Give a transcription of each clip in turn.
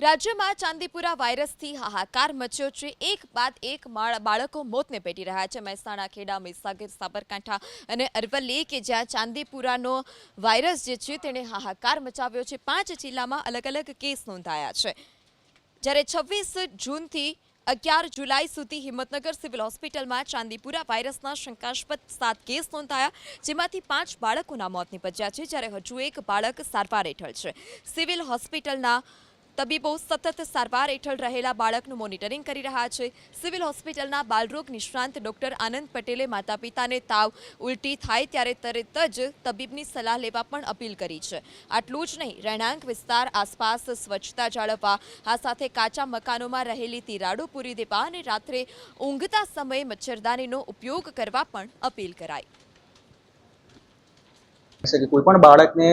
રાજ્યમાં ચાંદીપુરા વાયરસથી હાહાકાર મચ્યો છે। એક બાદ એક બાળકો મોતને ભેટી રહ્યા છે। મહેસાણા, ખેડા, મહીસાગર, સાબરકાંઠા અને અરવલ્લી કે જ્યાં ચાંદીપુરાનો વાયરસ જે છે તેણે હાહાકાર મચાવ્યો છે। 5 જિલ્લામાં અલગ અલગ કેસ નોંધાયા છે। જ્યારે 26 જૂનથી 11 જુલાઈ સુધી હિંમતનગર સિવિલ હોસ્પિટલમાં ચાંદીપુરા વાયરસના શંકાસ્પદ 7 કેસ નોંધાયા, જેમાંથી 5 બાળકોના મોત નીપજ્યા છે, જ્યારે હજુ એક બાળક સારવાર હેઠળ છે। સિવિલ હોસ્પિટલના તબીબો સતત સારવાર હેઠળ રહેલા બાળકનું મોનિટરિંગ કરી રહ્યા છે। સિવિલ હોસ્પિટલના બાલરોગ નિષ્ણાંત ડોક્ટર આનંદ પટેલે માતા-પિતાને તાવ, ઉલટી થાય ત્યારે તરત જ તબીબની સલાહ લેવા પણ અપીલ કરી છે। આટલું જ નહીં, રહેણાંક વિસ્તાર આસપાસ સ્વચ્છતા જાળવવા, આ સાથે કાચા મકાનોમાં રહેલી તિરાડો પૂરી દેવા અને રાત્રે ઊંઘતા સમયે મચ્છરદાનીનો ઉપયોગ કરવા પણ અપીલ કરાઈ। કોઈ પણ બાળકને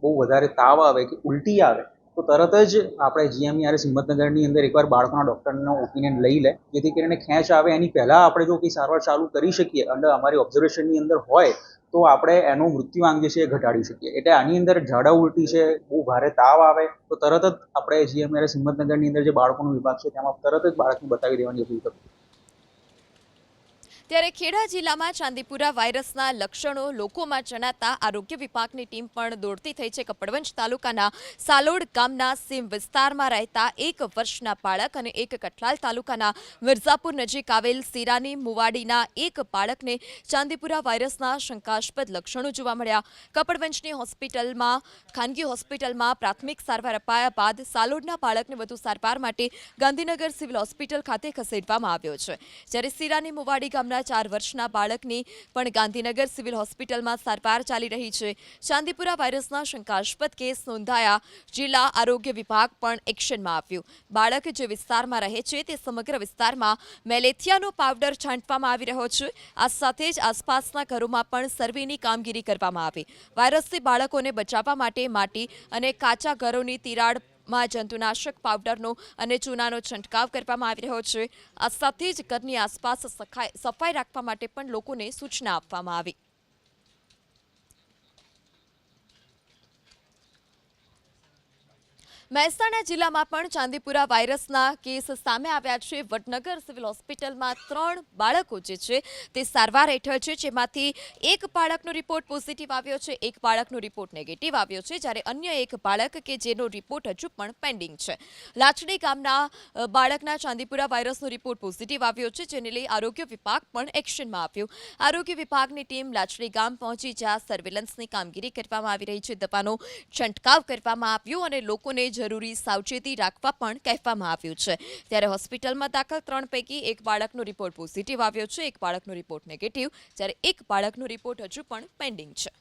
બહુ વધારે તાવ આવે કે ઉલટી આવે તો તરત જ આપણે જીએમઈઆરએસ હિંમતનગરની અંદર એકવાર બાળકોના ડૉક્ટરનો ઓપિનિયન લઈ લે, જેથી કરીને ખેંચ આવે એની પહેલાં આપણે જો કંઈ સારવાર ચાલુ કરી શકીએ અને અમારી ઓબ્ઝર્વેશનની અંદર હોય તો આપણે એનો મૃત્યુઆંક જે છે એ ઘટાડી શકીએ। એટલે આની અંદર ઝાડા ઉલટી છે, બહુ ભારે તાવ આવે તો તરત જ આપણે જીએમઈઆરએસ હિંમતનગરની અંદર જે બાળકોનો વિભાગ છે તેમાં તરત જ બાળકને બતાવી દેવાની અપીલ કરું। ત્યારે ખેડા જિલ્લામાં ચાંદીપુરા વાયરસના લક્ષણો લોકોમાં જણાતા આરોગ્ય વિભાગની ટીમ પણ દોડતી થઈ છે। કપડવંજ તાલુકાના સાલોડ ગામના સીમ વિસ્તારમાં રહેતા 1 વર્ષના બાળક અને એક કઠલાલ તાલુકાના મિર્ઝાપુર નજીક આવેલ સિરાની મુવાડીના એક બાળકને ચાંદીપુરા વાયરસના શંકાસ્પદ લક્ષણો જોવા મળ્યા। કપડવંજની ખાનગી હોસ્પિટલમાં પ્રાથમિક સારવાર અપાયા બાદ સાલોડના બાળકને વધુ સારવાર માટે ગાંધીનગર સિવિલ હોસ્પિટલ ખાતે ખસેડવામાં આવ્યો છે। જ્યારે સિરાની મુવાડી ગામના 4 વર્ષના બાળકની પણ ગાંધીનગર સિવિલ હોસ્પિટલમાં સારવાર ચાલી રહી છે। ચાંદીપુરા વાયરસના શંકાસ્પદ કેસ નોંધાયા, જિલ્લા આરોગ્ય વિભાગ પણ એક્શનમાં આવ્યું। બાળક જે વિસ્તારમાં રહે છે તે સમગ્ર વિસ્તારમાં મેલેથિયાનો પાવડર છાંટવામાં આવી રહ્યો છે। આ સાથે જ આસપાસના ઘરોમાં પણ સર્વેની કામગીરી કરવામાં આવી। વાયરસથી બાળકોને બચાવવા માટે માટી અને કાચા ઘરોની તિરાડ માં જંતુનાશક પાવડરનો અને ચૂનાનો છંટકાવ કરવામાં આવી રહ્યો છે। આ સાથે જ ઘરની આસપાસ સફાઈ રાખવા માટે પણ લોકોને સૂચના આપવામાં આવી। મહેસાણા જિલ્લામાં પણ ચાંદીપુરા વાયરસના કેસ સામે આવ્યા છે। વડનગર સિવિલ હોસ્પિટલમાં 3 બાળકો જે છે તે સારવાર હેઠળ છે, જેમાંથી એક બાળકનો રિપોર્ટ પોઝિટિવ આવ્યો છે, એક બાળકનો રિપોર્ટ નેગેટિવ આવ્યો છે, જ્યારે અન્ય એક બાળક કે જેનો રિપોર્ટ હજુ પણ પેન્ડિંગ છે। લાચડી ગામના બાળકના ચાંદીપુરા વાયરસનો રિપોર્ટ પોઝિટિવ આવ્યો છે, જેને લઈ આરોગ્ય વિભાગ પણ એક્શનમાં આવ્યું। આરોગ્ય વિભાગની ટીમ લાચડી ગામ પહોંચી, જ્યાં સર્વેલન્સની કામગીરી કરવામાં આવી રહી છે, દવાનો છંટકાવ કરવામાં આવ્યો અને લોકોને જરૂરી સાવચેતી રાખવા પણ કહેવામાં આવ્યું છે। ત્યારે હોસ્પિટલમાં દાખલ 3 પૈકી એક બાળકનો રિપોર્ટ પોઝિટિવ આવ્યો છે, એક બાળકનો રિપોર્ટ નેગેટિવ, જ્યારે એક બાળકનો રિપોર્ટ હજુ પણ પેન્ડિંગ છે।